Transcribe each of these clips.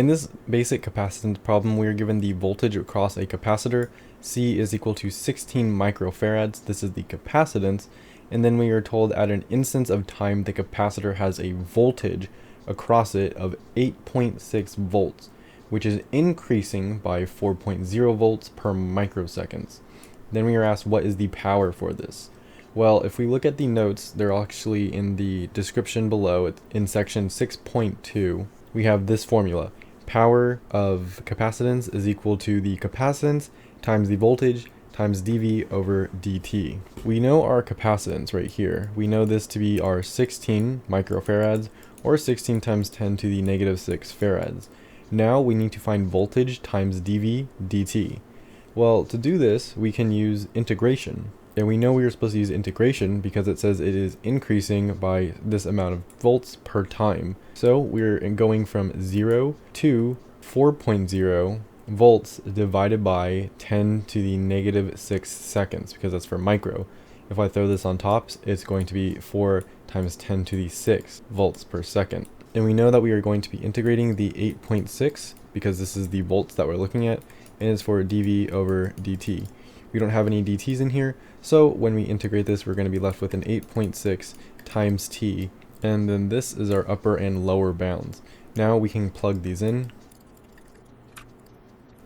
In this basic capacitance problem, we are given the voltage across a capacitor. C is equal to 16 microfarads. This is the capacitance. And then we are told at an instance of time, the capacitor has a voltage across it of 8.6 volts, which is increasing by 4.0 volts per microseconds. Then we are asked, what is the power for this? Well, if we look at the notes, they're actually in the description below. In section 6.2, we have this formula. Power of capacitance is equal to the capacitance times the voltage times dV over dt. We know our capacitance right here. We know this to be our 16 microfarads, or 16 times 10 to the negative 6 farads. Now we need to find voltage times dV dt. Well, to do this, we can use integration. And we know we are supposed to use integration because it says it is increasing by this amount of volts per time. So we're going from 0 to 4.0 volts divided by 10 to the negative 6 seconds, because that's for micro. If I throw this on top, it's going to be 4 times 10 to the 6 volts per second. And we know that we are going to be integrating the 8.6 because this is the volts that we're looking at, and it's for dV over dt. We don't have any dt's in here, so when we integrate this, we're going to be left with an 8.6 times t, and then this is our upper and lower bounds. Now we can plug these in,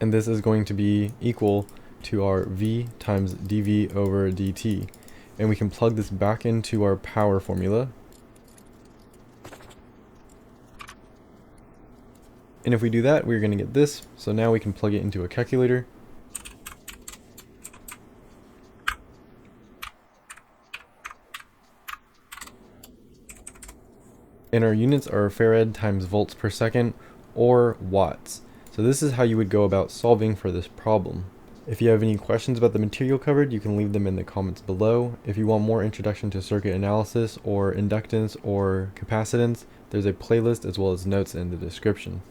and this is going to be equal to our v times dv over dt. And we can plug this back into our power formula. And if we do that, we're going to get this. So now we can plug it into a calculator. And our units are farad times volts per second, or watts. So this is how you would go about solving for this problem. If you have any questions about the material covered, you can leave them in the comments below. If you want more introduction to circuit analysis or inductance or capacitance, there's a playlist as well as notes in the description.